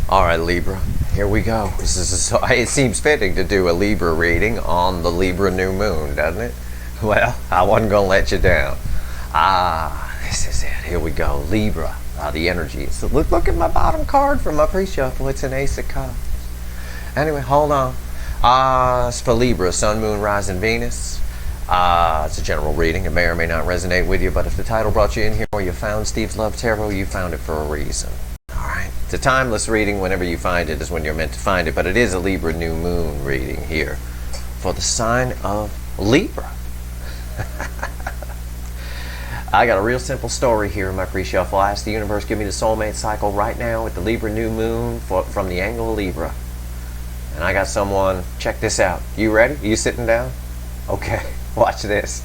Alright, Libra, here we go. It seems fitting to do a Libra reading on the Libra new moon, doesn't it? Well, I wasn't going to let you down. This is it. Here we go. Libra, the energy. So look at my bottom card from my pre-shuffle. It's an Ace of Cups. Anyway, hold on. It's for Libra, Sun, Moon, Rising, Venus. It's a general reading. It may or may not resonate with you, but if the title brought you in here or you found Steve's Love Tarot, you found it for a reason. Alright? It's a timeless reading. Whenever you find it is when you're meant to find it, but it is a Libra new moon reading here for the sign of Libra. I got a real simple story here in my pre-shuffle. I asked the universe, give me the soulmate cycle right now with the Libra new moon from the angle of Libra. And I got someone, check this out. You ready? You sitting down? Okay, watch this.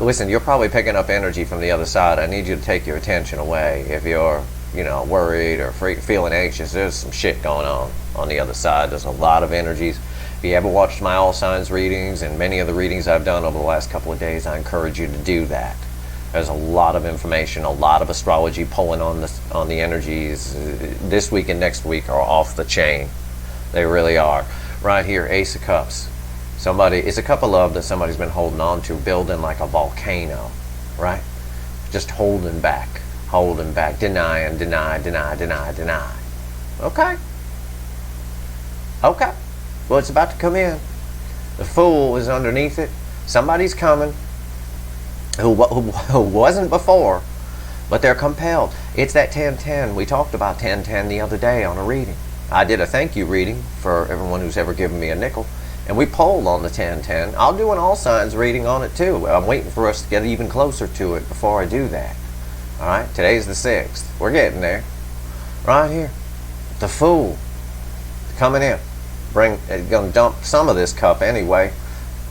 Listen, you're probably picking up energy from the other side. I need you to take your attention away. If you're, worried or feeling anxious, there's some shit going on the other side. There's a lot of energies. If you haven't watched my all signs readings and many of the readings I've done over the last couple of days, I encourage you to do that. There's a lot of information, a lot of astrology pulling on the energies. This week and next week are off the chain. They really are. Right here, Ace of Cups. It's a cup of love that somebody's been holding on to, building like a volcano, right? Just holding back, denying, deny. Okay. Well, it's about to come in. The Fool is underneath it. Somebody's coming who wasn't before, but they're compelled. It's that 10-10. We talked about 10-10 the other day on a reading. I did a thank you reading for everyone who's ever given me a nickel, and we polled on the 10-10. I'll do an all signs reading on it too. I'm waiting for us to get even closer to it before I do that. All right, today's the 6th. We're getting there. Right here, the Fool coming in. Gonna dump some of this cup anyway.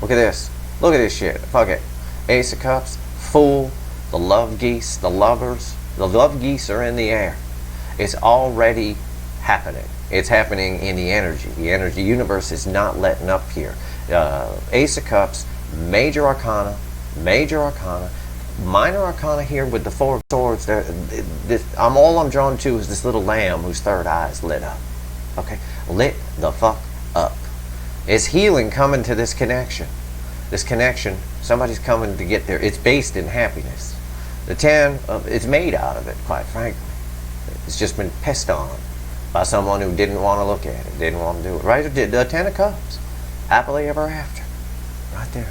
Look at this. Look at this shit. Fuck it. Ace of Cups, Fool, the love geese, the lovers. The love geese are in the air. It's already happening. It's happening in the energy. The energy universe is not letting up here. Ace of Cups, major arcana, minor arcana here with the Four of Swords. All I'm drawn to is this little lamb whose third eye is lit up. Okay? Lit the fuck up. It's healing coming to this connection. This connection, somebody's coming to get there. It's based in happiness. The 10, it's made out of it, quite frankly. It's just been pissed on by someone who didn't want to look at it, didn't want to do it. Right? The 10 of Cups. Happily ever after. Right there.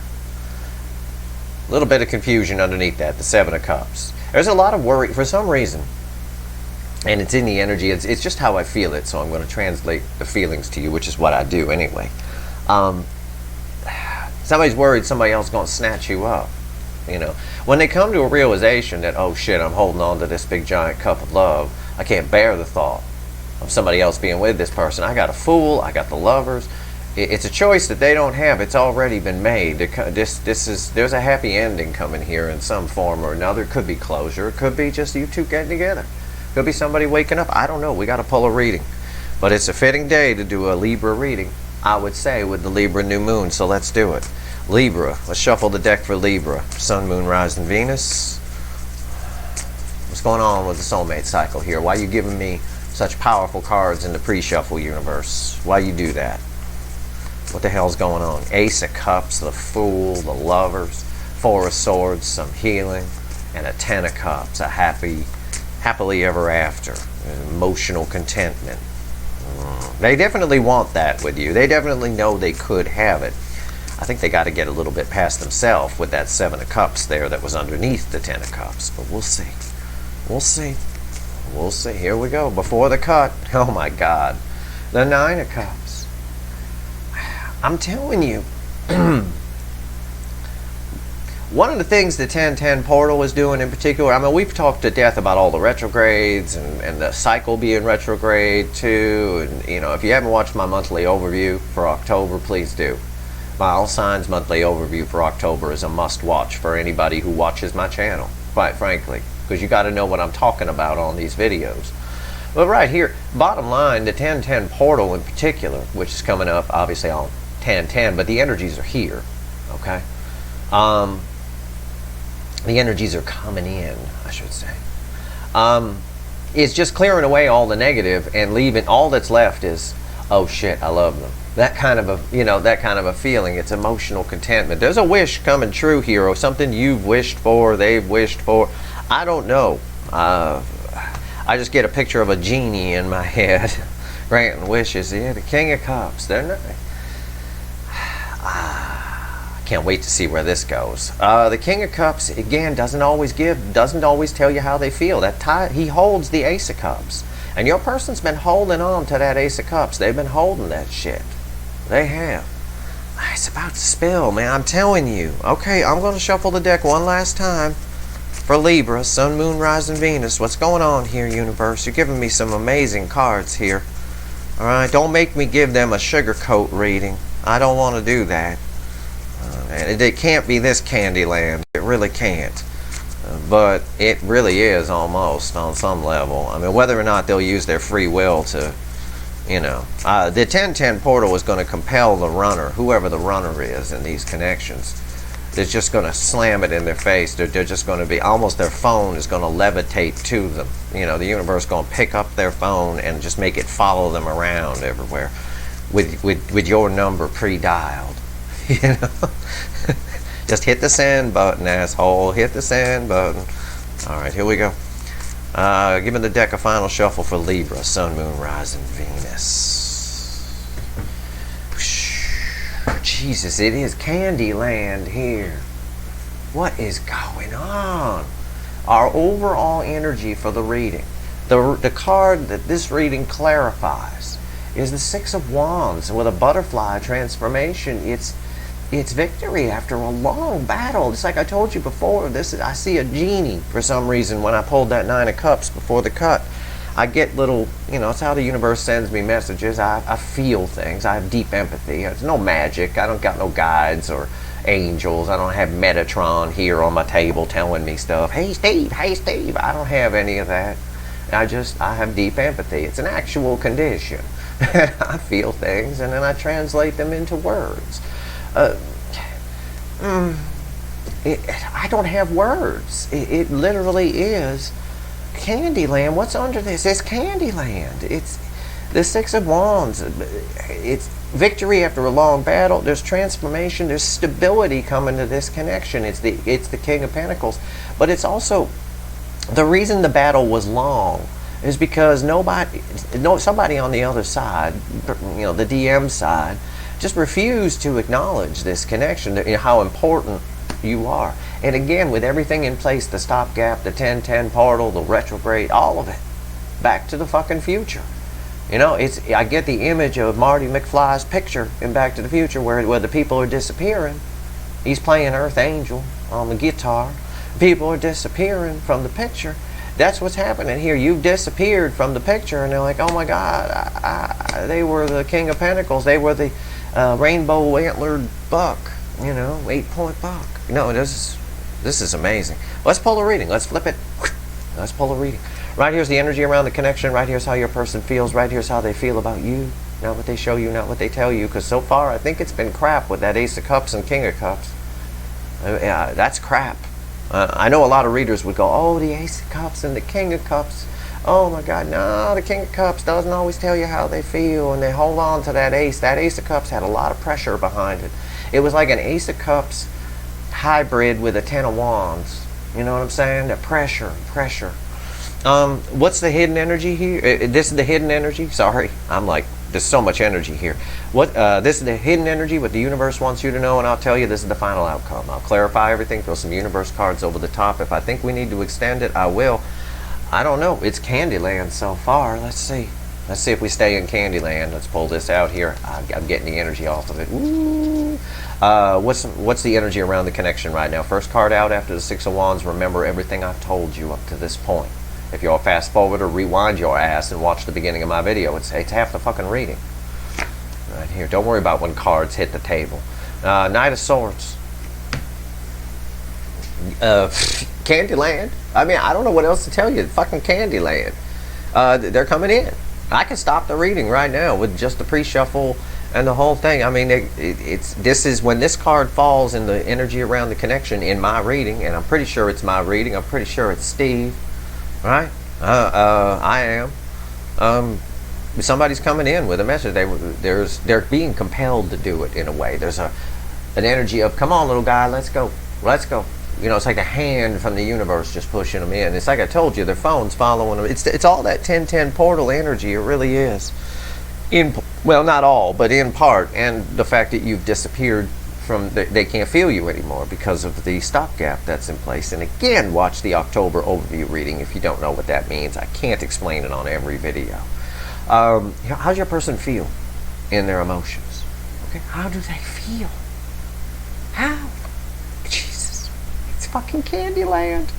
A little bit of confusion underneath that, the 7 of Cups. There's a lot of worry for some reason. And it's in the energy. It's just how I feel it, so I'm going to translate the feelings to you, which is what I do anyway. Somebody's worried somebody else is going to snatch you up. When they come to a realization that, oh shit, I'm holding on to this big giant cup of love, I can't bear the thought of somebody else being with this person. I got a Fool, I got the lovers. It's a choice that they don't have. It's already been made. There's a happy ending coming here in some form or another. It could be closure. It could be just you two getting together. Could be somebody waking up. I don't know. We got to pull a reading. But it's a fitting day to do a Libra reading, I would say, with the Libra new moon. So let's do it. Libra. Let's shuffle the deck for Libra. Sun, Moon, Rising, Venus. What's going on with the soulmate cycle here? Why are you giving me such powerful cards in the pre-shuffle universe? Why you do that? What the hell's going on? Ace of Cups, the Fool, the lovers, Four of Swords, some healing, and a 10 of Cups, a happily ever after, emotional contentment. They definitely want that with you. They definitely know they could have it. I think they got to get a little bit past themselves with that 7 of Cups there that was underneath the 10 of Cups. But we'll see. We'll see. We'll see. Here we go. Before the cut. Oh my God. The 9 of Cups. I'm telling you. One of the things the 10-10 portal is doing in particular, I mean, we've talked to death about all the retrogrades and the cycle being retrograde too. And, if you haven't watched my monthly overview for October, please do. My All Signs monthly overview for October is a must-watch for anybody who watches my channel, quite frankly, because you got to know what I'm talking about on these videos. But right here, bottom line, the 10-10 portal in particular, which is coming up obviously on 10-10, but the energies are here, okay? The energies are coming in, I should say. It's just clearing away all the negative and leaving, all that's left is, oh shit, I love them. That kind of a, that kind of a feeling. It's emotional contentment. There's a wish coming true here, or something you've wished for, they've wished for. I don't know. I just get a picture of a genie in my head granting wishes. Yeah, the King of Cups. They're not. I can't wait to see where this goes. The King of Cups, again, doesn't always tell you how they feel. He holds the Ace of Cups. And your person's been holding on to that Ace of Cups. They've been holding that shit. They have. It's about to spill, man. I'm telling you. Okay, I'm going to shuffle the deck one last time for Libra, Sun, Moon, Rising, Venus. What's going on here, universe? You're giving me some amazing cards here. All right, don't make me give them a sugarcoat reading. I don't want to do that. And it can't be this Candyland. It really can't. But it really is almost on some level. I mean, whether or not they'll use their free will to, the 1010 portal is going to compel the runner, whoever the runner is in these connections. They're just going to slam it in their face. They're just going to be, almost their phone is going to levitate to them. The universe is going to pick up their phone and just make it follow them around everywhere with your number pre-dialed. Just hit the send button, asshole. Hit the send button. All right, here we go. Giving the deck a final shuffle for Libra, Sun, Moon, Rising, Venus. Jesus, it is Candyland here. What is going on? Our overall energy for the reading. The card that this reading clarifies is the Six of Wands with a butterfly transformation. It's victory after a long battle. It's like I told you before. I see a genie for some reason when I pulled that Nine of Cups before the cut. I get little, it's how the universe sends me messages. I feel things. I have deep empathy. It's no magic. I don't got no guides or angels. I don't have Metatron here on my table telling me stuff. Hey Steve. I don't have any of that. I have deep empathy. It's an actual condition. I feel things and then I translate them into words. I don't have words. It literally is Candyland. What's under this? It's Candyland. It's the Six of Wands. It's victory after a long battle. There's transformation. There's stability coming to this connection. It's the King of Pentacles. But it's also the reason the battle was long is because somebody on the other side, the DM side, just refuse to acknowledge this connection, how important you are. And again, with everything in place, the stopgap, the 1010 portal, the retrograde, all of it, back to the fucking future. I get the image of Marty McFly's picture in Back to the Future where the people are disappearing. He's playing Earth Angel on the guitar. People are disappearing from the picture. That's what's happening here. You've disappeared from the picture, and they're like, oh my God, they were the King of Pentacles. They were the rainbow antlered buck, 8-point buck. This is amazing. Let's pull a reading. Let's flip it. Let's pull a reading. Right here's the energy around the connection. Right here's how your person feels. Right here's how they feel about you. Not what they show you, not what they tell you. Because so far, I think it's been crap with that Ace of Cups and King of Cups. Yeah, that's crap. I know a lot of readers would go, oh, the Ace of Cups and the King of Cups. Oh my God, no, the King of Cups doesn't always tell you how they feel, and they hold on to that Ace. That Ace of Cups had a lot of pressure behind it. It was like an Ace of Cups hybrid with a Ten of Wands. You know what I'm saying? The pressure. What's the hidden energy here? This is the hidden energy? Sorry, I'm like, there's so much energy here. This is the hidden energy, what the universe wants you to know, and I'll tell you this is the final outcome. I'll clarify everything, throw some universe cards over the top. If I think we need to extend it, I will. I don't know. It's Candyland so far. Let's see. Let's see if we stay in Candyland. Let's pull this out here. I'm getting the energy off of it. Ooh. What's the energy around the connection right now? First card out after the Six of Wands. Remember everything I've told you up to this point. If you'll fast forward or rewind your ass and watch the beginning of my video, it's half the fucking reading. Right here. Don't worry about when cards hit the table. Knight of Swords. Candyland. I mean, I don't know what else to tell you. Fucking Candyland. They're coming in. I can stop the reading right now with just the pre-shuffle and the whole thing. I mean, this is when this card falls in the energy around the connection in my reading, and I'm pretty sure it's my reading. I'm pretty sure it's Steve. Right? I am. Somebody's coming in with a message. They're being compelled to do it in a way. There's an energy of, come on, little guy, let's go, let's go. You know, it's like a hand from the universe just pushing them in. It's like I told you, their phone's following them. It's all that 1010 portal energy. It really is. Well, not all, but in part, and the fact that you've disappeared from, they can't feel you anymore because of the stopgap that's in place. And again, watch the October overview reading if you don't know what that means. I can't explain it on every video. How's your person feel in their emotions? Okay, how do they feel? How? Jesus, it's fucking Candyland.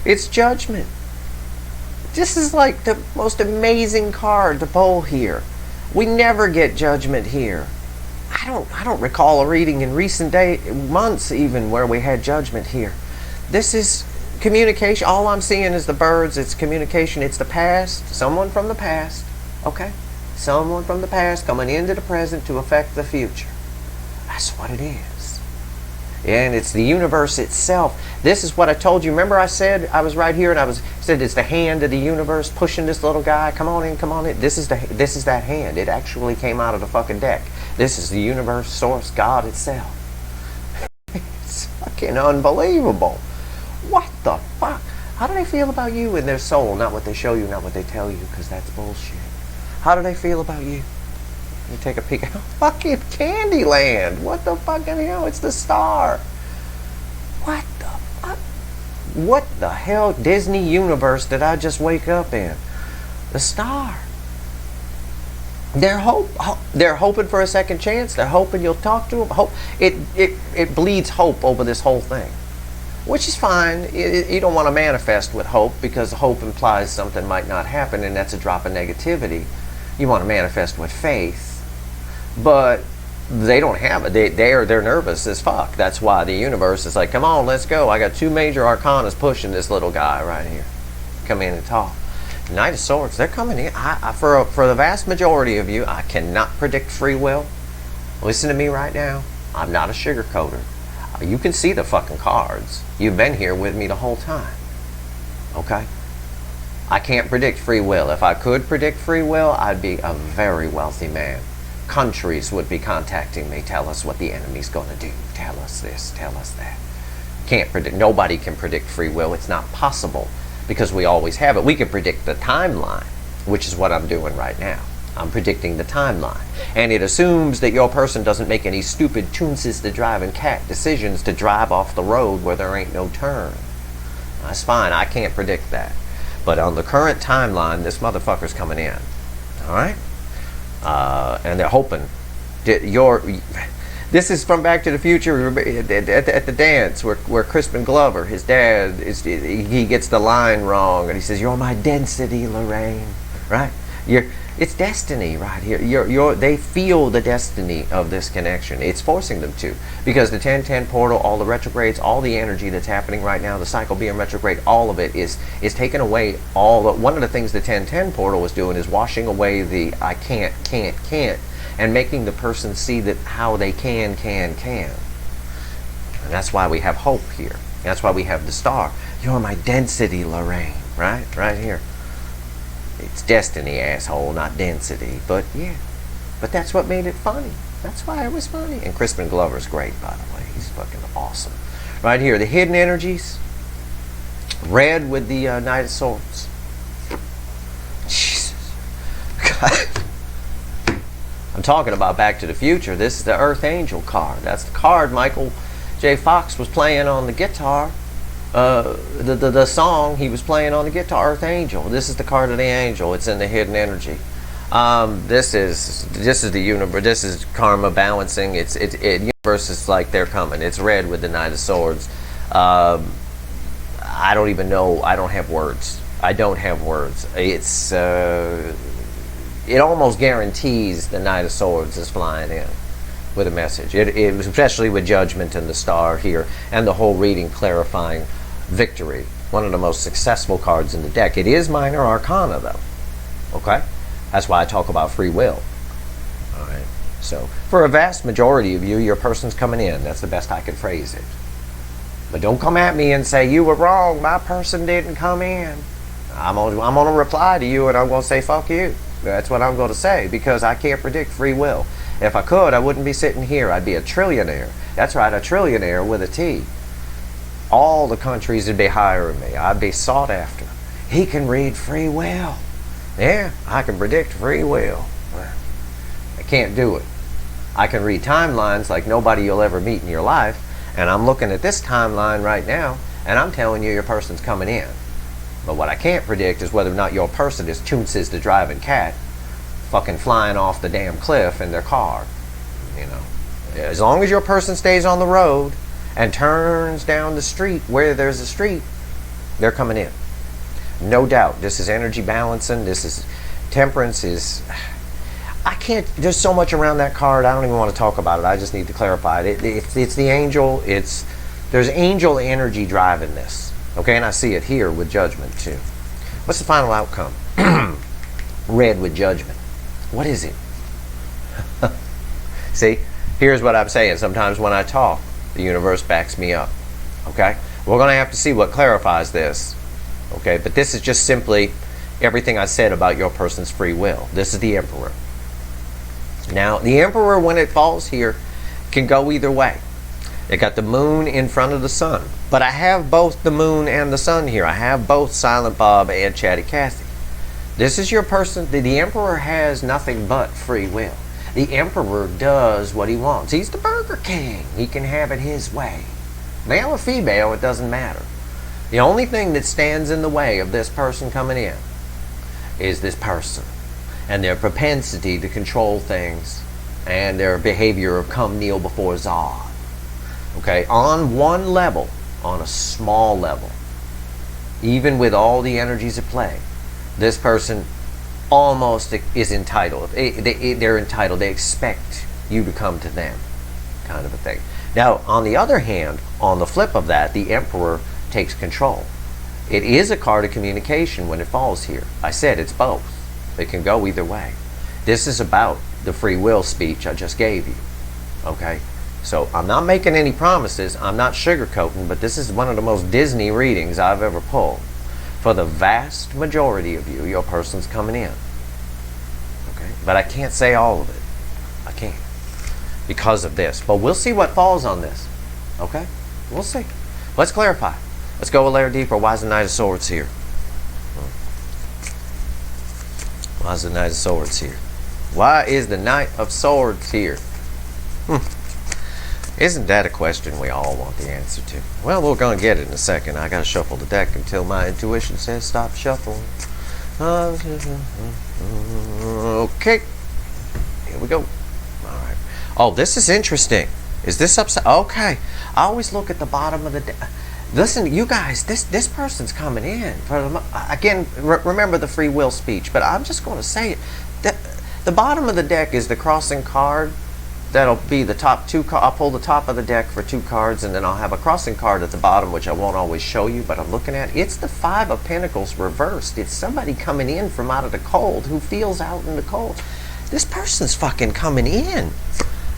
It's Judgment. This is like the most amazing card to pull here. We never get Judgment here. I don't recall a reading in recent months even where we had Judgment here. This is communication. All I'm seeing is the birds. It's communication. It's the past. Someone from the past. Okay? Someone from the past coming into the present to affect the future. That's what it is. And it's the universe itself. This is what I told you. Remember I said I was right here and I said it's the hand of the universe pushing this little guy. Come on in, come on in. This is that hand. It actually came out of the fucking deck. This is the universe, source, God itself. It's fucking unbelievable. What the fuck? How do they feel about you in their soul? Not what they show you, not what they tell you, because that's bullshit. How do they feel about you? You take a peek. Fucking Candyland. What the fucking hell? It's the star. What the fuck? What the hell Disney universe did I just wake up in? The star. They're hoping for a second chance. They're hoping you'll talk to them. Hope it bleeds hope over this whole thing, which is fine. You don't want to manifest with hope because hope implies something might not happen, and that's a drop of negativity. You want to manifest with faith, but they don't have it. They're nervous as fuck. That's why the universe is like, come on, let's go. I got two major arcanas pushing this little guy right here. Come in and talk. Knight of Swords, they're coming in. For the vast majority of you, I cannot predict free will. Listen to me right now. I'm not a sugarcoater. You can see the fucking cards. You've been here with me the whole time. Okay? I can't predict free will. If I could predict free will, I'd be a very wealthy man. Countries would be contacting me. Tell us what the enemy's going to do. Tell us this. Tell us that. Can't predict. Nobody can predict free will. It's not possible because we always have it. We can predict the timeline, which is what I'm doing right now. I'm predicting the timeline. And it assumes that your person doesn't make any stupid choices to drive and cat decisions to drive off the road where there ain't no turn. That's fine. I can't predict that. But on the current timeline, this motherfucker's coming in. Alright? And they're hoping that this is from Back to the Future at the dance where Crispin Glover, his dad, he gets the line wrong and he says, "You're my density, Lorraine." Right? It's destiny right here. They feel the destiny of this connection. It's forcing them to. Because the 1010 portal, all the retrogrades, all the energy that's happening right now, the cycle being retrograde, all of it is taking away one of the things the 1010 portal is doing is washing away the I can't, and making the person see that how they can. And that's why we have hope here. That's why we have the star. You're my density, Lorraine. Right? Right here. It's destiny, asshole, not density. But yeah, but that's what made it funny. That's why it was funny. And Crispin Glover's great, by the way. He's fucking awesome. Right here, the hidden energies. Red with the Knight of Swords. Jesus. God. I'm talking about Back to the Future. This is the Earth Angel card. That's the card Michael J. Fox was playing on the guitar. The song he was playing on the guitar, Earth Angel. This is the card of the angel. It's in the hidden energy. This is the universe. This is karma balancing. Universe is like they're coming. It's red with the Knight of Swords. I don't even know. I don't have words. It's it almost guarantees the Knight of Swords is flying in with a message. It was especially with Judgment and the star here, and the whole reading clarifying victory. One of the most successful cards in the deck. It is minor arcana though. Okay? That's why I talk about free will. Alright? So, for a vast majority of you, your person's coming in. That's the best I can phrase it. But don't come at me and say, you were wrong, my person didn't come in. I'm gonna reply to you and I'm gonna say fuck you. That's what I'm gonna say, because I can't predict free will. If I could, I wouldn't be sitting here. I'd be a trillionaire. That's right, a trillionaire with a T. All the countries would be hiring me. I'd be sought after. He can read free will. Yeah, I can predict free will. I can't do it. I can read timelines like nobody you'll ever meet in your life, and I'm looking at this timeline right now, and I'm telling you your person's coming in. But what I can't predict is whether or not your person is Toonces the driving cat, fucking flying off the damn cliff in their car. You know, as long as your person stays on the road and turns down the street where there's a street, they're coming in. No doubt. This is energy balancing. This is temperance. I can't, there's so much around that card, I don't even want to talk about it. I just need to clarify it. It's the angel. There's angel energy driving this. Okay, and I see it here with judgment too. What's the final outcome? Red with judgment. What is it? See, here's what I'm saying. Sometimes when I talk, the universe backs me up. Okay, we're going to have to see what clarifies this. Okay, but this is just simply everything I said about your person's free will. This is the Emperor. Now, the Emperor, when it falls here, can go either way. It got the moon in front of the sun. But I have both the moon and the sun here. I have both Silent Bob and Chatty Cathy. This is your person. The Emperor has nothing but free will. The Emperor does what he wants. He's the Burger King. He can have it his way. Male or female, it doesn't matter. The only thing that stands in the way of this person coming in is this person and their propensity to control things and their behavior of come kneel before Zod. Okay, on one level, on a small level, even with all the energies at play, this person almost is entitled. They're entitled. They expect you to come to them, kind of a thing. Now, on the other hand, on the flip of that, the Emperor takes control. It is a card of communication when it falls here. I said it's both. It can go either way. This is about the free will speech I just gave you. Okay? So I'm not making any promises. I'm not sugarcoating, but this is one of the most Disney readings I've ever pulled. For the vast majority of you, your person's coming in. Okay? But I can't say all of it. I can't. Because of this. But we'll see what falls on this. Okay? We'll see. Let's clarify. Let's go a layer deeper. Why is the Knight of Swords here? Why is the Knight of Swords here? Why is the Knight of Swords here? Isn't that a question we all want the answer to? Well, we're going to get it in a second. I got to shuffle the deck until my intuition says stop shuffling. Okay. Here we go. All right. Oh, this is interesting. Is this upside? Okay. I always look at the bottom of the deck. Listen, you guys, this person's coming in. Again, remember the free will speech, but I'm just going to say it. The bottom of the deck is the crossing card. That'll be the top two. I'll pull the top of the deck for 2 cards, and then I'll have a crossing card at the bottom, which I won't always show you, but I'm looking at. It's the 5 of Pentacles reversed. It's somebody coming in from out of the cold who feels out in the cold. This person's fucking coming in.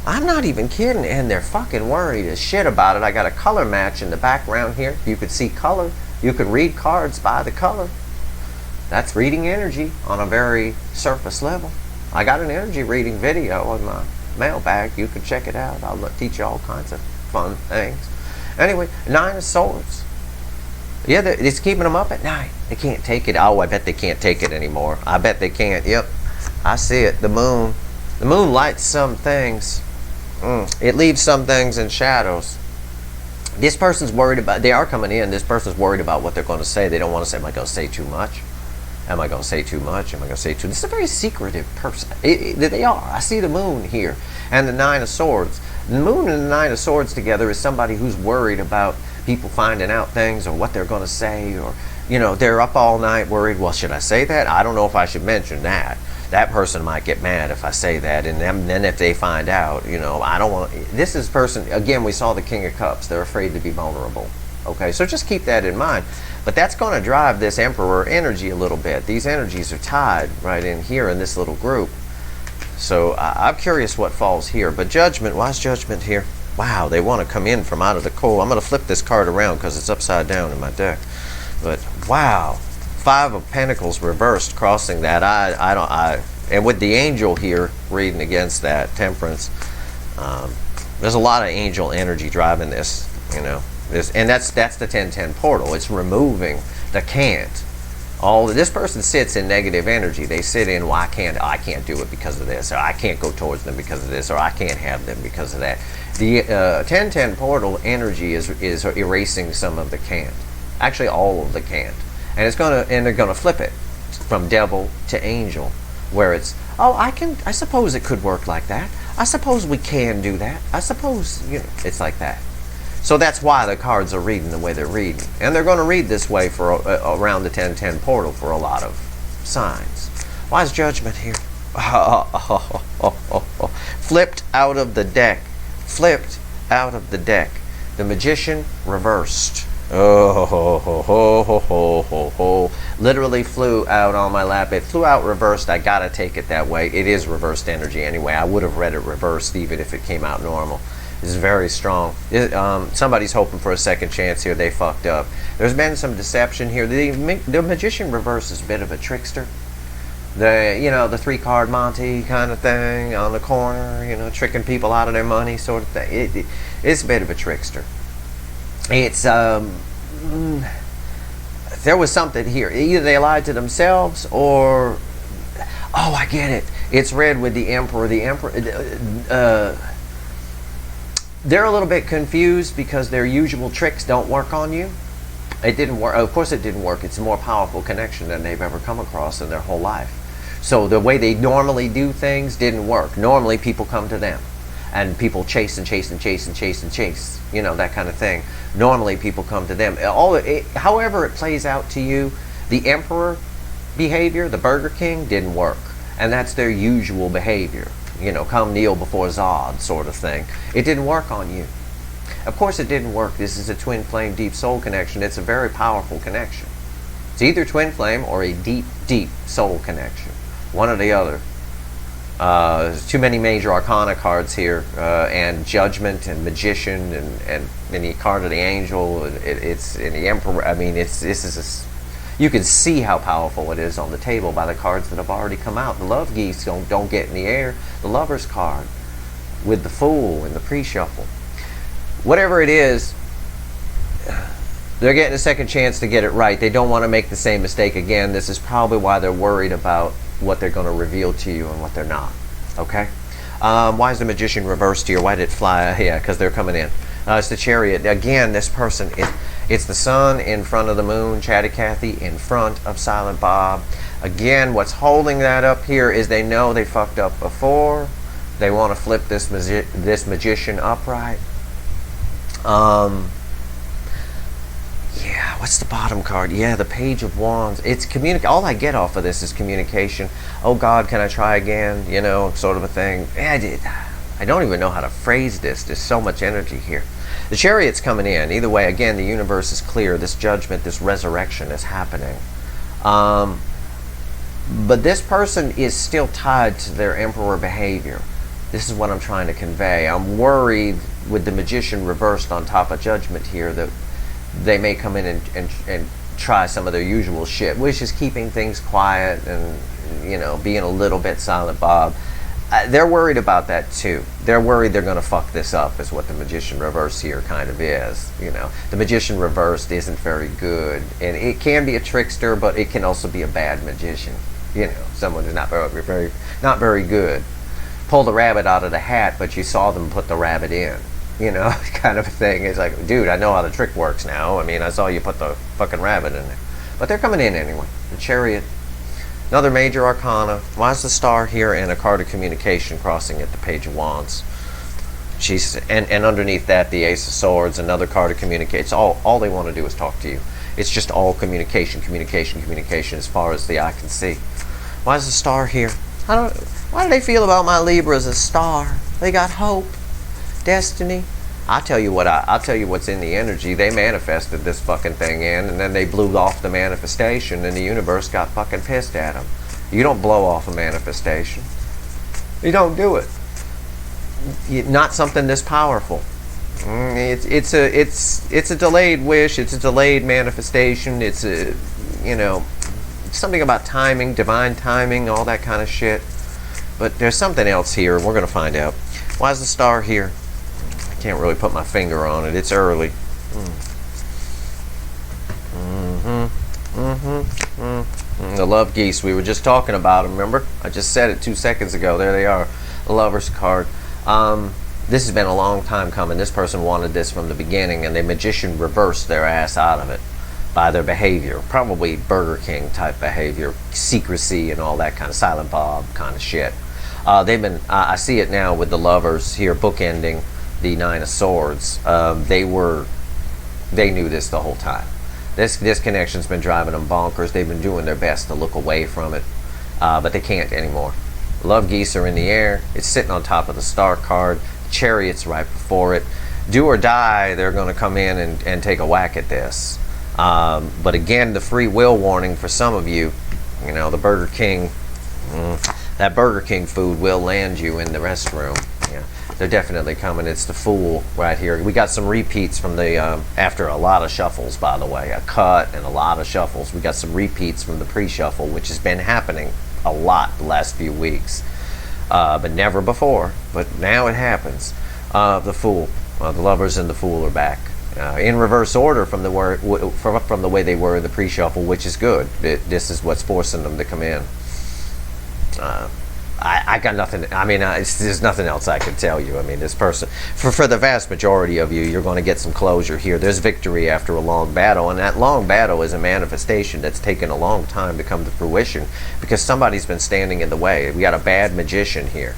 I'm not even kidding, and they're fucking worried as shit about it. I got a color match in the background here. You could see color. You could read cards by the color. That's reading energy on a very surface level. I got an energy reading video on my mailbag. You can check it out. I'll teach you all kinds of fun things. Anyway, 9 of Swords. Yeah, it's keeping them up at night. They can't take it. Oh, I bet they can't take it anymore. I bet they can't. Yep. I see it. The moon. The moon lights some things. It leaves some things in shadows. This person's worried about, they are coming in, this person's worried about what they're going to say. They don't want to say, am I going to say too much? Am I going to say too much? Am I going to say too? This is a very secretive person. They are. I see the moon here and the 9 of Swords. The moon and the 9 of Swords together is somebody who's worried about people finding out things or what they're going to say, or, you know, they're up all night worried, well, should I say that? I don't know if I should mention that. That person might get mad if I say that, and then if they find out, you know, I don't want. This is person, again, we saw the King of Cups. They're afraid to be vulnerable. Okay, so just keep that in mind. But that's going to drive this Emperor energy a little bit. These energies are tied right in here in this little group. So I'm curious what falls here. But Judgment, why is Judgment here? Wow, they want to come in from out of the cold. I'm going to flip this card around because it's upside down in my deck. But wow, Five of Pentacles reversed, crossing that. And with the angel here reading against that, Temperance. There's a lot of angel energy driving this, you know. And that's the 1010 portal. It's removing the can't. This person sits in negative energy. They sit in, well, I can't do it because of this, or I can't go towards them because of this, or I can't have them because of that. The 1010 portal energy is erasing some of the can't. Actually, all of the can't. And they're gonna flip it from devil to angel, where it's, oh, I suppose it could work like that. I suppose we can do that. I suppose, you know, it's like that. So that's why the cards are reading the way they're reading. And they're going to read this way for around the 1010 portal for a lot of signs. Why is Judgment here? Flipped out of the deck. Flipped out of the deck. The Magician reversed. Literally flew out on my lap. It flew out reversed. I gotta take it that way. It is reversed energy anyway. I would have read it reversed even if it came out normal. It's very strong. Somebody's hoping for a second chance here. They fucked up. There's been some deception here. The Magician reverse is a bit of a trickster. The 3-card Monty kind of thing on the corner, you know, tricking people out of their money sort of thing. It's a bit of a trickster. It's there was something here. Either they lied to themselves or, oh, I get it. It's read with the Emperor. The Emperor, they're a little bit confused because their usual tricks don't work on you. It didn't work. Of course it didn't work. It's a more powerful connection than they've ever come across in their whole life. So the way they normally do things didn't work. Normally people come to them. And people chase and chase and chase and chase and chase. You know, that kind of thing. Normally people come to them. However it plays out to you, the Emperor behavior, the Burger King, didn't work. And that's their usual behavior. You know, come kneel before Zod sort of thing. It didn't work on you. Of course it didn't work. This is a twin flame deep soul connection. It's a very powerful connection. It's either twin flame or a deep, deep soul connection. One or the other. There's too many major arcana cards here, and Judgment and Magician and the card of the Angel. It's in the Emperor. I mean, you can see how powerful it is on the table by the cards that have already come out. The Love Geese don't get in the air. The Lover's card with the Fool in the pre-shuffle. Whatever it is, they're getting a second chance to get it right. They don't want to make the same mistake again. This is probably why they're worried about what they're going to reveal to you and what they're not. Okay? Why is the Magician reversed here? Why did it fly? Yeah, because they're coming in. It's the Chariot. Again, this person, it's the Sun in front of the Moon, Chatty Cathy in front of Silent Bob. Again, what's holding that up here is they know they fucked up before. They want to flip this Magician upright. Yeah, what's the bottom card? Yeah, the Page of Wands. It's all I get off of this is communication. Oh God, can I try again? You know, sort of a thing. I don't even know how to phrase this. There's so much energy here. The Chariot's coming in. Either way, again, the universe is clear. This judgment, this resurrection is happening. But this person is still tied to their Emperor behavior. This is what I'm trying to convey. I'm worried with the Magician reversed on top of Judgment here that they may come in and try some of their usual shit, which is keeping things quiet and, you know, being a little bit Silent Bob. They're worried about that too. They're worried they're going to fuck this up, is what the Magician reversed here kind of is. You know, the Magician reversed isn't very good, and it can be a trickster, but it can also be a bad magician. You know, someone who's not very good. Pull the rabbit out of the hat, but you saw them put the rabbit in. You know, kind of a thing. It's like, dude, I know how the trick works now. I mean, I saw you put the fucking rabbit in there. But they're coming in anyway. The Chariot. Another major arcana. Why is the Star here and a card of communication crossing at the Page of Wands? And underneath that, the Ace of Swords, another card of communication. All they want to do is talk to you. It's just all communication as far as the eye can see. Why is the Star here? Why do they feel about my Libra as a star? They got hope. Destiny. I'll tell you what's in the energy. They manifested this fucking thing in, and then they blew off the manifestation, and the universe got fucking pissed at them. You don't blow off a manifestation. You don't do it. Not something this powerful. It's a delayed wish. It's a delayed manifestation. It's a, you know, something about timing, divine timing, all that kind of shit. But there's something else here. We're going to find out. Why is the star here? I can't really put my finger on it. It's early. The love geese. We were just talking about them, remember? I just said it 2 seconds ago. There they are. The Lover's card. This has been a long time coming. This person wanted this from the beginning, and the magician reversed their ass out of it by their behavior. Probably Burger King type behavior, secrecy and all that kind of Silent Bob kind of shit. They've been, I see it now with the Lovers here bookending the Nine of Swords. They knew this the whole time. This connection's been driving them bonkers. They've been doing their best to look away from it, but they can't anymore. Love geese are in the air. It's sitting on top of the star card. Chariot's right before it. Do or die, they're going to come in and take a whack at this. But again, the free will warning for some of you, you know, the Burger King, that Burger King food will land you in the restroom. Yeah, they're definitely coming. It's the Fool right here. We got some repeats from the, after a lot of shuffles, by the way, a cut and a lot of shuffles. We got some repeats from the pre-shuffle, which has been happening a lot the last few weeks. But never before. But now it happens. The Fool, the Lovers and the Fool are back in reverse order from the way they were in the pre-shuffle, which is good. This is what's forcing them to come in. I got nothing. I mean, there's nothing else I can tell you. I mean, this person, for the vast majority of you, you're going to get some closure here. There's victory after a long battle, and that long battle is a manifestation that's taken a long time to come to fruition because somebody's been standing in the way. We got a bad magician here.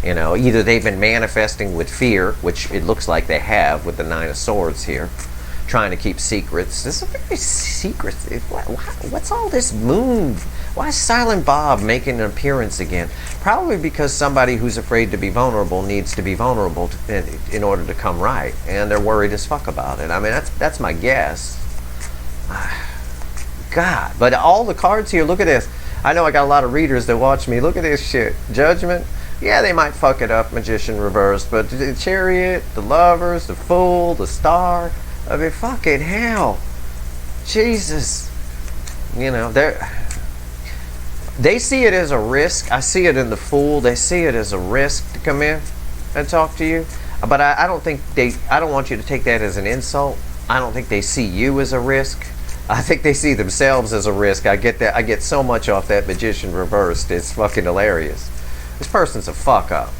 You know, either they've been manifesting with fear, which it looks like they have with the Nine of Swords here, trying to keep secrets. This is a very secret. What's all this moon? Why is Silent Bob making an appearance again? Probably because somebody who's afraid to be vulnerable needs to be vulnerable in order to come right, and they're worried as fuck about it. I mean, that's my guess. God, but all the cards here. Look at this. I know I got a lot of readers that watch me. Look at this shit. Judgment. Yeah, they might fuck it up. Magician reversed, but the Chariot, the Lovers, the Fool, the Star. I mean, fucking hell. Jesus. You know, they see it as a risk. I see it in the Fool. They see it as a risk to come in and talk to you. But I don't want you to take that as an insult. I don't think they see you as a risk. I think they see themselves as a risk. I get that. I get so much off that Magician reversed. It's fucking hilarious. This person's a fuck up.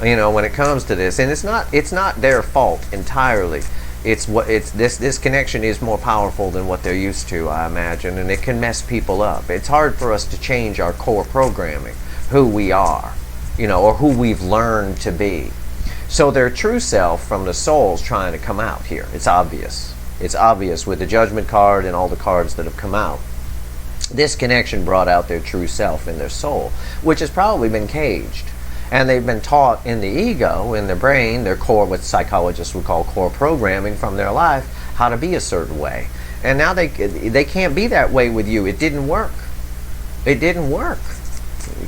You know, when it comes to this, and it's not their fault entirely. This connection is more powerful than what they're used to, I imagine, and it can mess people up. It's hard for us to change our core programming, who we are, you know, or who we've learned to be. So their true self from the soul's trying to come out here. It's obvious. It's obvious with the Judgment card and all the cards that have come out. This connection brought out their true self in their soul, which has probably been caged. And they've been taught in the ego, in their brain, their core, what psychologists would call core programming from their life, how to be a certain way. And now they can't be that way with you. It didn't work. It didn't work.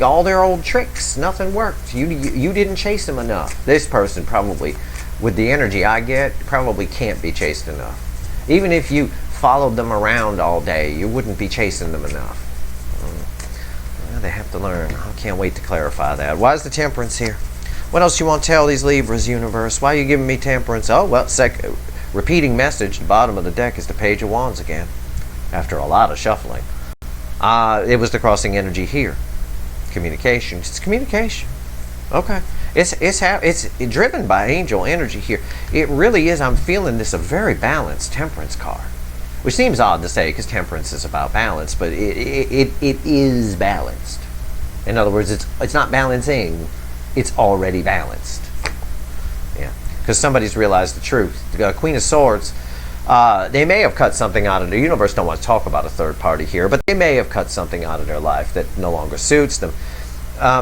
All their old tricks, nothing worked. You didn't chase them enough. This person probably, with the energy I get, probably can't be chased enough. Even if you followed them around all day, you wouldn't be chasing them enough. They have to learn. I can't wait to clarify that. Why is the Temperance here? What else you want to tell these Libras, universe? Why are you giving me Temperance? Oh, well, repeating message. The bottom of the deck is the Page of Wands again. After a lot of shuffling. It was the crossing energy here. Communication. It's communication. Okay. It's driven by angel energy here. It really is. I'm feeling this a very balanced Temperance card. Which seems odd to say because Temperance is about balance, but it is balanced. In other words, it's not balancing, it's already balanced. Yeah, because somebody's realized the truth. The Queen of Swords, they may have cut something out of the universe. Don't want to talk about a third party here, but they may have cut something out of their life that no longer suits them.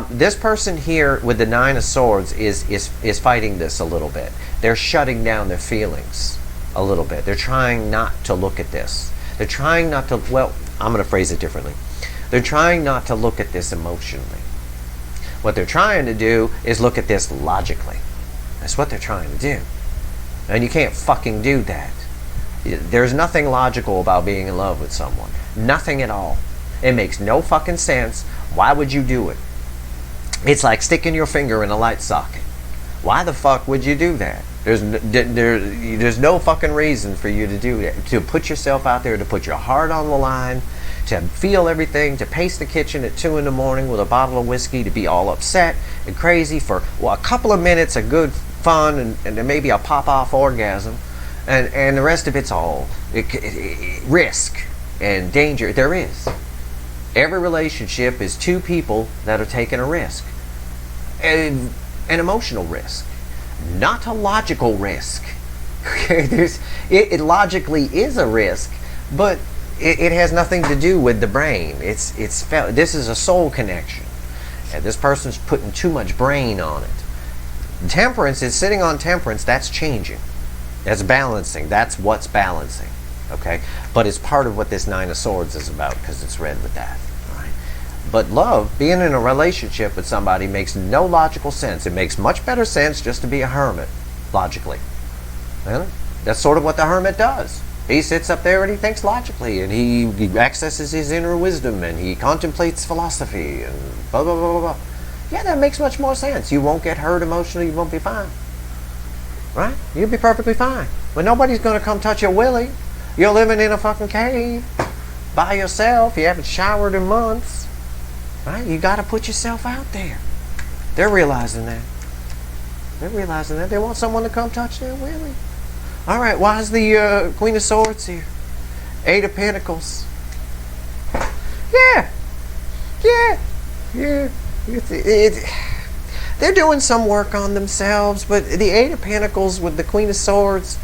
This person here with the Nine of Swords is fighting this a little bit. They're shutting down their feelings a little bit. They're trying not to look at this. They're trying not to, well, I'm going to phrase it differently. They're trying not to look at this emotionally. What they're trying to do is look at this logically. That's what they're trying to do. And you can't fucking do that. There's nothing logical about being in love with someone. Nothing at all. It makes no fucking sense. Why would you do it? It's like sticking your finger in a light socket. Why the fuck would you do that? There's no fucking reason for you to do that. To put yourself out there, to put your heart on the line, to feel everything, to pace the kitchen at 2 in the morning with a bottle of whiskey, to be all upset and crazy for a couple of minutes of good fun and then maybe a pop-off orgasm, and the rest of it's all risk and danger. There is. Every relationship is two people that are taking a risk. And an emotional risk, not a logical risk. Okay, it logically is a risk, but it has nothing to do with the brain. This is a soul connection, and this person's putting too much brain on it. Temperance is sitting on temperance. That's changing. That's balancing. That's what's balancing. Okay, but it's part of what this Nine of Swords is about, because it's read with that. But love, being in a relationship with somebody, makes no logical sense. It makes much better sense just to be a hermit, logically. That's sort of what the hermit does. He sits up there and he thinks logically, and he accesses his inner wisdom, and he contemplates philosophy, and blah, blah, blah, blah, blah. Yeah, that makes much more sense. You won't get hurt emotionally, you won't be fine. Right? You'll be perfectly fine. But nobody's going to come touch your willy. You're living in a fucking cave by yourself. You haven't showered in months. Right? You got to put yourself out there. They're realizing that. They're realizing that. They want someone to come touch their willy. All right, why is the Queen of Swords here? Eight of Pentacles. Yeah. They're doing some work on themselves, but the Eight of Pentacles with the Queen of Swords,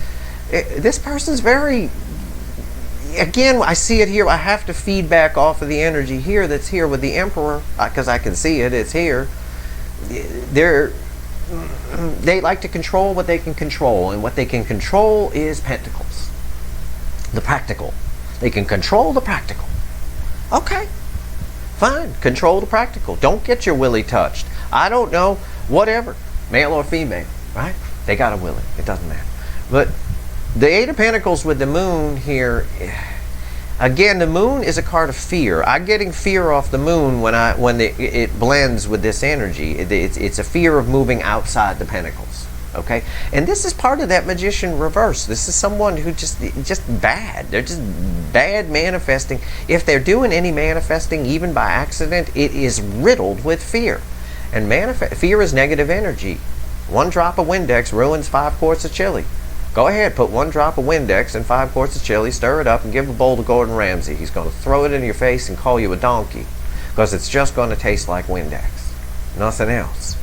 this person's very... Again, I see it here. I have to feedback off of the energy here that's here with the Emperor, because I can see it. It's here. They like to control what they can control, and what they can control is Pentacles. The practical. They can control the practical. Okay. Fine. Control the practical. Don't get your willy touched. I don't know. Whatever. Male or female. Right? They got a willy. It doesn't matter. But the Eight of Pentacles with the Moon here, again, the Moon is a card of fear. I'm getting fear off the Moon when it blends with this energy. It's a fear of moving outside the Pentacles. Okay, and this is part of that Magician reverse. This is someone who just bad. They're just bad manifesting. If they're doing any manifesting, even by accident, it is riddled with fear. And fear is negative energy. 1 drop of Windex ruins 5 quarts of chili. Go ahead, put 1 drop of Windex and 5 quarts of chili, stir it up, and give a bowl to Gordon Ramsay. He's going to throw it in your face and call you a donkey, because it's just going to taste like Windex. Nothing else.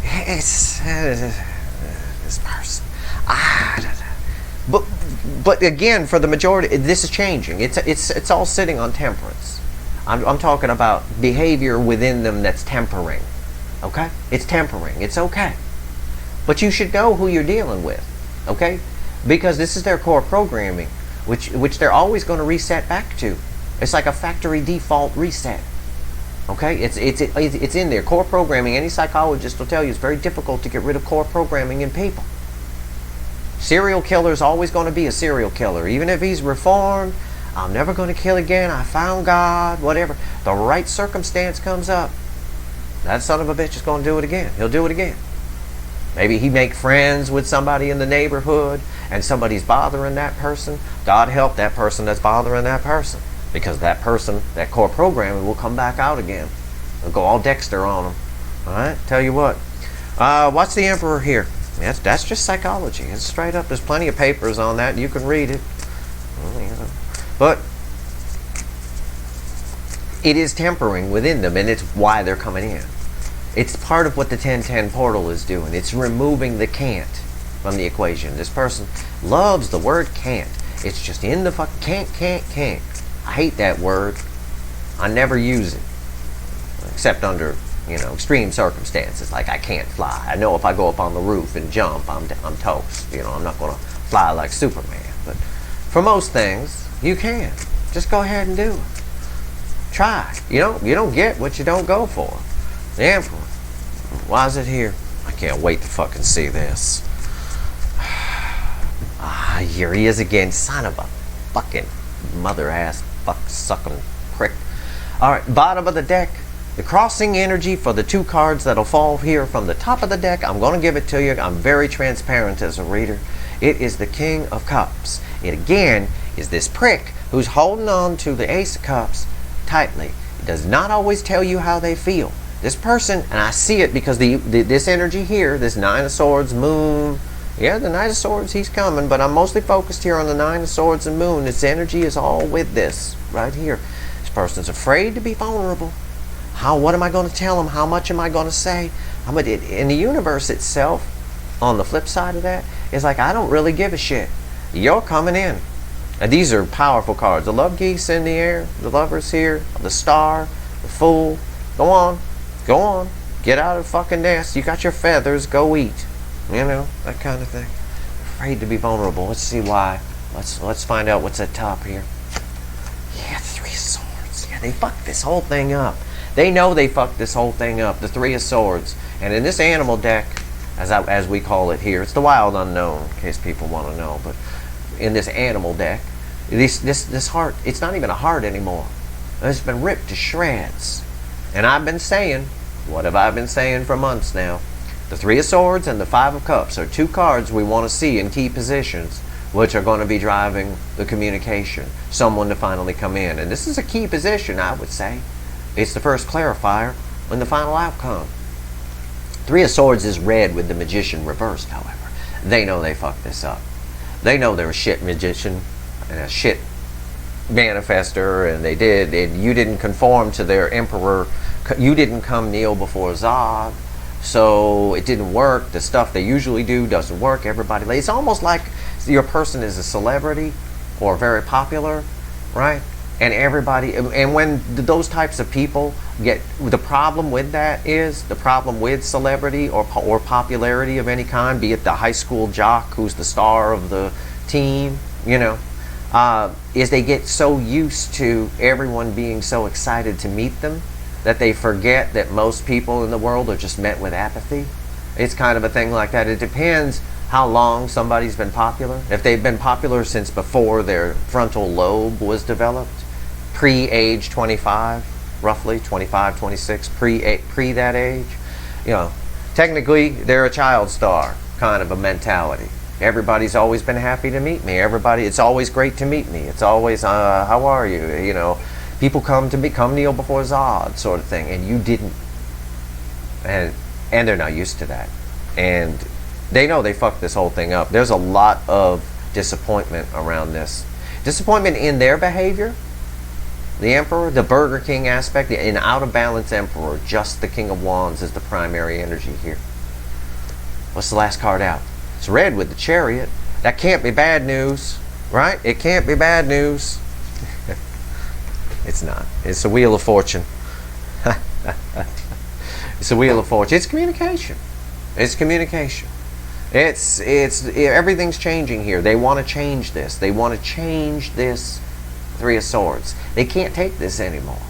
It's this person. But again, for the majority, this is changing. It's all sitting on temperance. I'm talking about behavior within them that's tempering. Okay? It's tempering. It's okay. But you should know who you're dealing with. Okay? Because this is their core programming, which they're always going to reset back to. It's like a factory default reset. Okay? It's in there. Core programming, any psychologist will tell you, it's very difficult to get rid of core programming in people. Serial killer's always going to be a serial killer. Even if he's reformed, I'm never going to kill again, I found God, whatever. The right circumstance comes up, that son of a bitch is going to do it again. He'll do it again. Maybe he make friends with somebody in the neighborhood, and somebody's bothering that person. God help that person that's bothering that person, because that person, that core programming, will come back out again. They'll go all Dexter on them. All right, tell you what. What's the Emperor here? That's just psychology. It's straight up. There's plenty of papers on that. You can read it. But it is tempering within them, and it's why they're coming in. It's part of what the 1010 portal is doing. It's removing the can't from the equation. This person loves the word can't. It's just in the fucking can't. I hate that word. I never use it, except under, extreme circumstances, like I can't fly. I know if I go up on the roof and jump, I'm toast. I'm not going to fly like Superman. But for most things, you can. Just go ahead and do it. Try. You don't get what you don't go for. The Emperor. Why is it here? I can't wait to fucking see this. Here he is again. Son of a fucking mother-ass, fuck-sucking prick. All right, bottom of the deck. The crossing energy for the 2 cards that'll fall here from the top of the deck. I'm going to give it to you. I'm very transparent as a reader. It is the King of Cups. It again is this prick who's holding on to the Ace of Cups tightly. It does not always tell you how they feel. This person, and I see it because this energy here, this 9 of Swords, Moon. Yeah, the Knight of Swords, he's coming, but I'm mostly focused here on the 9 of Swords and Moon. Its energy is all with this right here. This person's afraid to be vulnerable. What am I going to tell them? How much am I going to say? In the universe itself, on the flip side of that, is like, I don't really give a shit. You're coming in. And these are powerful cards. The Love Geese in the air, the Lovers here, the Star, the Fool. Go on. Go on. Get out of the fucking nest. You got your feathers. Go eat. You know, that kind of thing. Afraid to be vulnerable. Let's see why. Let's find out what's at top here. Yeah, 3 of Swords. Yeah, they fucked this whole thing up. They know they fucked this whole thing up. The 3 of Swords. And in this animal deck, as we call it here, it's the Wild Unknown, in case people want to know. But in this animal deck, this heart, it's not even a heart anymore. It's been ripped to shreds. And I've been saying, what have I been saying for months now? The 3 of Swords and the 5 of Cups are 2 cards we want to see in key positions, which are going to be driving the communication. Someone to finally come in. And this is a key position, I would say. It's the first clarifier in the final outcome. 3 of Swords is red with the Magician reversed, however. They know they fucked this up. They know they're a shit magician and a shit manifester, and they did. And you didn't conform to their emperor. You didn't come kneel before Zod. So it didn't work. The stuff they usually do doesn't work. Everybody, it's almost like your person is a celebrity or very popular, right? And everybody, and when those types of people get, the problem with that is, the problem with celebrity or popularity of any kind, be it the high school jock who's the star of the team, you know, is they get so used to everyone being so excited to meet them that they forget that most people in the world are just met with apathy. It's kind of a thing like that. It depends how long somebody's been popular. If they've been popular since before their frontal lobe was developed, pre-age 25, roughly 25, 26, pre that age, you know, technically they're a child star kind of a mentality. Everybody's always been happy to meet me. It's always great to meet me. It's always, how are you? You know, people come to me, come kneel before Zod, sort of thing, and you didn't. And they're not used to that. And they know they fucked this whole thing up. There's a lot of disappointment around this. Disappointment in their behavior. The Emperor, the Burger King aspect, an out of balance Emperor, just the King of Wands is the primary energy here. What's the last card out? It's red with the Chariot. That can't be bad news, right? It can't be bad news. It's not. It's a Wheel of Fortune. It's a Wheel of Fortune. It's communication. It's communication. It's everything's changing here. They want to change this. They want to change this 3 of Swords. They can't take this anymore.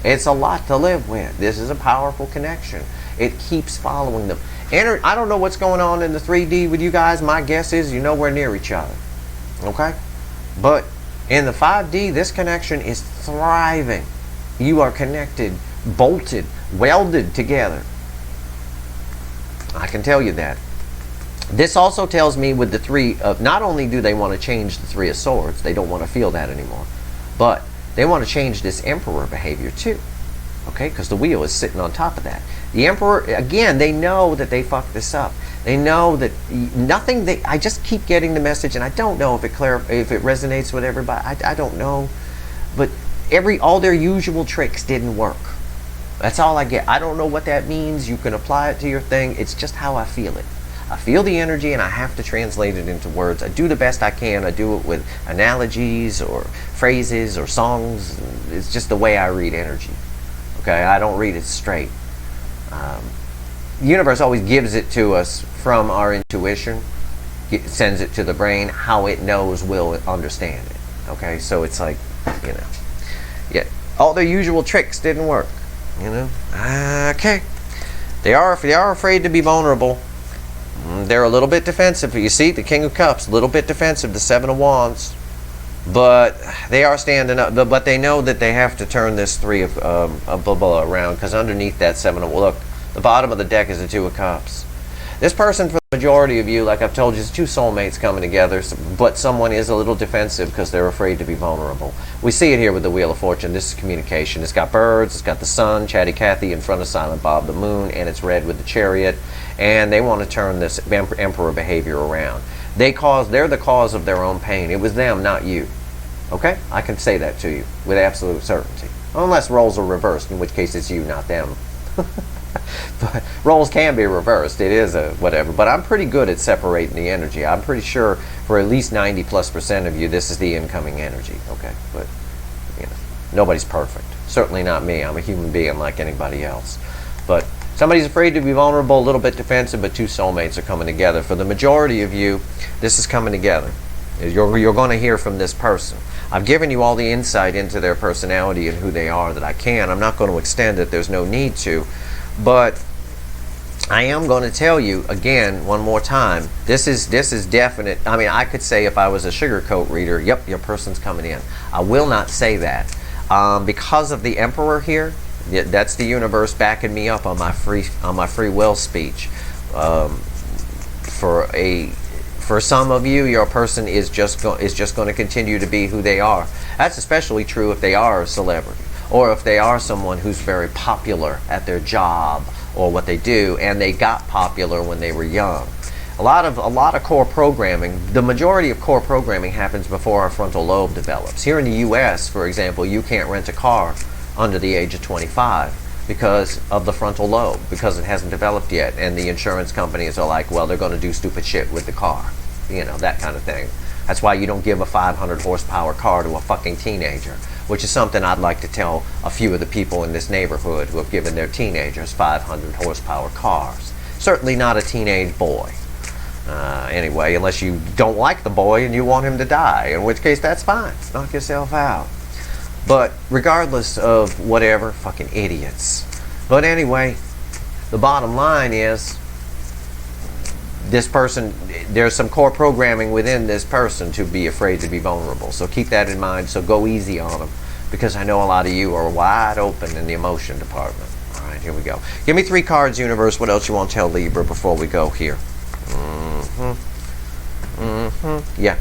It's a lot to live with. This is a powerful connection. It keeps following them. I don't know what's going on in the 3D with you guys. My guess is you're nowhere near each other. Okay? But in the 5D, this connection is thriving. You are connected, bolted, welded together. I can tell you that. This also tells me with the 3 of, not only do they want to change the 3 of Swords, they don't want to feel that anymore, but they want to change this Emperor behavior too. Okay, because the wheel is sitting on top of that. The Emperor, again, they know that they fucked this up. They know that nothing, I just keep getting the message, and I don't know if it resonates with everybody. I don't know. But all their usual tricks didn't work. That's all I get. I don't know what that means. You can apply it to your thing. It's just how I feel it. I feel the energy, and I have to translate it into words. I do the best I can. I do it with analogies or phrases or songs. It's just the way I read energy. Okay, I don't read it straight. The universe always gives it to us from our intuition. It sends it to the brain. How it knows we'll understand it. Okay, so it's like, you know, yeah, all their usual tricks didn't work. You know, okay. They are afraid to be vulnerable. They're a little bit defensive. You see, the King of Cups, a little bit defensive. The 7 of Wands, But they are standing up. But they know that they have to turn this three of blah, blah, around, because underneath that seven of, look, the bottom of the deck is the two of cups. This person, for the majority of you, like I've told you, is two soulmates coming together, but someone is a little defensive because they're afraid to be vulnerable. We see it here with the Wheel of Fortune. This is communication. It's got birds, it's got the sun, Chatty Cathy in front of Silent Bob the Moon, and it's red with the Chariot, and they want to turn this emperor behavior around. They're the cause of their own pain. It was them, not you. Okay? I can say that to you with absolute certainty. Unless roles are reversed, in which case it's you, not them. But roles can be reversed. It is a whatever. But I'm pretty good at separating the energy. I'm pretty sure for at least 90+% of you, this is the incoming energy. Okay? But, you know, nobody's perfect. Certainly not me. I'm a human being like anybody else. But somebody's afraid to be vulnerable, a little bit defensive, but two soulmates are coming together. For the majority of you, this is coming together. You're going to hear from this person. I've given you all the insight into their personality and who they are that I can. I'm not going to extend it. There's no need to. But I am going to tell you again one more time. This is definite. I mean, I could say if I was a sugarcoat reader, yep, your person's coming in. I will not say that because of the Emperor here. That's the universe backing me up on my free will speech. For some of you, your person is just going to continue to be who they are. That's especially true if they are a celebrity, or if they are someone who's very popular at their job or what they do, and they got popular when they were young. A lot of core programming, the majority of core programming happens before our frontal lobe develops. Here in the U.S., for example, you can't rent a car under the age of 25 because of the frontal lobe, because it hasn't developed yet, and the insurance companies are like, well, they're going to do stupid shit with the car, you know, that kind of thing. That's why you don't give a 500 horsepower car to a fucking teenager, which is something I'd like to tell a few of the people in this neighborhood who have given their teenagers 500 horsepower cars. Certainly not a teenage boy. Anyway, unless you don't like the boy and you want him to die, in which case that's fine. Knock yourself out. But regardless of whatever, fucking idiots. But anyway, the bottom line is this person, there's some core programming within this person to be afraid to be vulnerable. So keep that in mind. So go easy on them, because I know a lot of you are wide open in the emotion department. All right, here we go. Give me 3 cards, universe. What else you want to tell Libra before we go here? Yeah.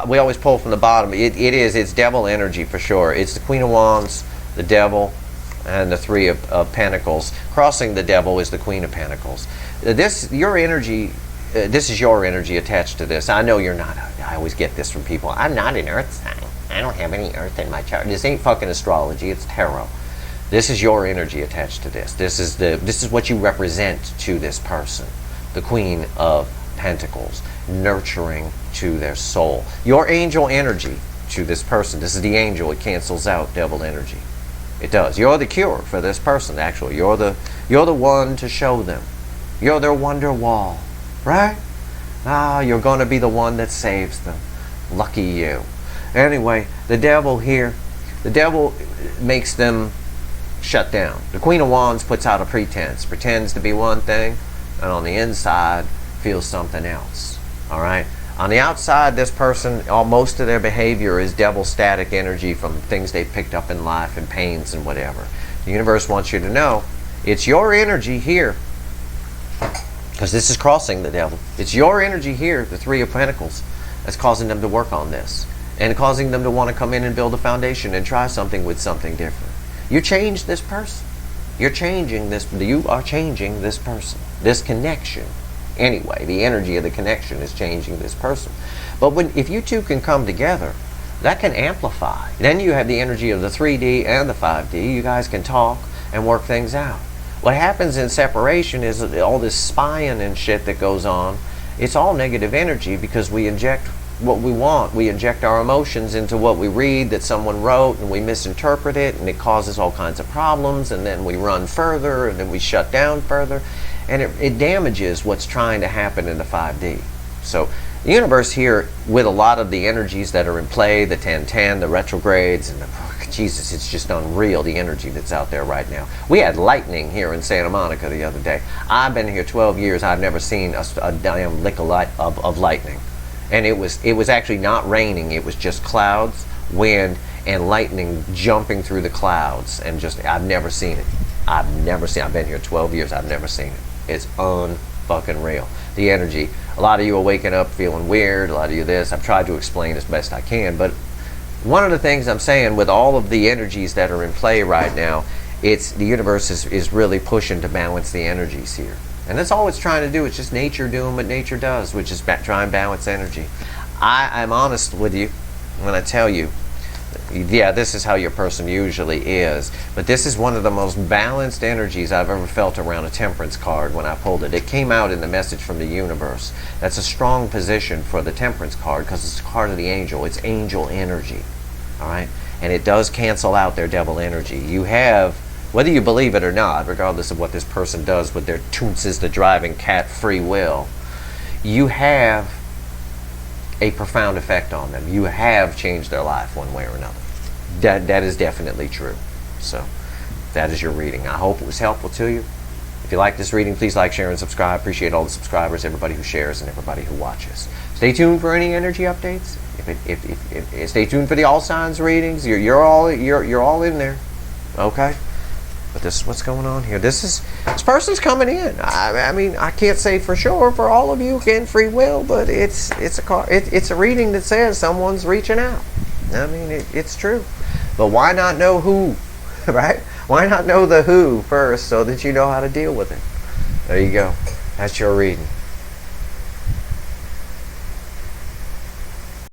We always pull from the bottom. It's devil energy for sure. It's the Queen of Wands, the devil, and the Three of Pentacles. Crossing the devil is the Queen of Pentacles. This is your energy attached to this. I know you're not. I always get this from people. I'm not an earth sign. I don't have any earth in my chart. This ain't fucking astrology. It's tarot. This is your energy attached to this. This is what you represent to this person. The Queen of Pentacles, nurturing to their soul. Your angel energy to this person. This is the angel. It cancels out devil energy. It does. You're the cure for this person. Actually, you're the one to show them. You're their wonder wall, right? You're going to be the one that saves them. Lucky you. Anyway, the devil here, the devil makes them shut down. The Queen of Wands puts out a pretense, pretends to be one thing, and on the inside feels something else. All right. On the outside, this person, most of their behavior is devil static energy from things they've picked up in life and pains and whatever. The universe wants you to know it's your energy here, because this is crossing the devil. It's your energy here, the Three of Pentacles, that's causing them to work on this and causing them to want to come in and build a foundation and try something with something different. You change this person. You're changing this. You are changing this person. This connection. Anyway, the energy of the connection is changing this person. But if you two can come together, that can amplify. Then you have the energy of the 3D and the 5D. You guys can talk and work things out. What happens in separation is all this spying and shit that goes on. It's all negative energy because we inject what we want. We inject our emotions into what we read that someone wrote, and we misinterpret it, and it causes all kinds of problems, and then we run further, and then we shut down further, and it damages what's trying to happen in the 5D. So the universe here, with a lot of the energies that are in play, the 1010, the retrogrades, and Jesus, it's just unreal, the energy that's out there right now. We had lightning here in Santa Monica the other day. I've been here 12 years. I've never seen a damn lick of lightning. and it was actually not raining. It was just clouds, wind, and lightning jumping through the clouds, and just, I've never seen it. I've been here 12 years. I've never seen it. It's unfucking real. The energy. A lot of you are waking up feeling weird. A lot of you this. I've tried to explain as best I can, but one of the things I'm saying with all of the energies that are in play right now, it's the universe is really pushing to balance the energies here. And that's all it's trying to do. It's just nature doing what nature does, which is try and balance energy. I'm honest with you when I tell you, yeah, this is how your person usually is, but this is one of the most balanced energies I've ever felt around a temperance card when I pulled it. It came out in the message from the universe. That's a strong position for the temperance card because it's a card of the angel. It's angel energy, all right? And it does cancel out their devil energy. You have, whether you believe it or not, regardless of what this person does with their toons is the driving cat free will, you have a profound effect on them. You have changed their life one way or another. That is definitely true. So that is your reading. I hope it was helpful to you. If you like this reading, please like, share, and subscribe. Appreciate all the subscribers, everybody who shares, and everybody who watches. Stay tuned for any energy updates. If stay tuned for the all signs readings. You're all in there. Okay. But this is what's going on here. This person's coming in. I mean, I can't say for sure for all of you, again, free will, but it's a reading that says someone's reaching out. I mean, it's true. But why not know who, right? Why not know the who first so that you know how to deal with it? There you go. That's your reading.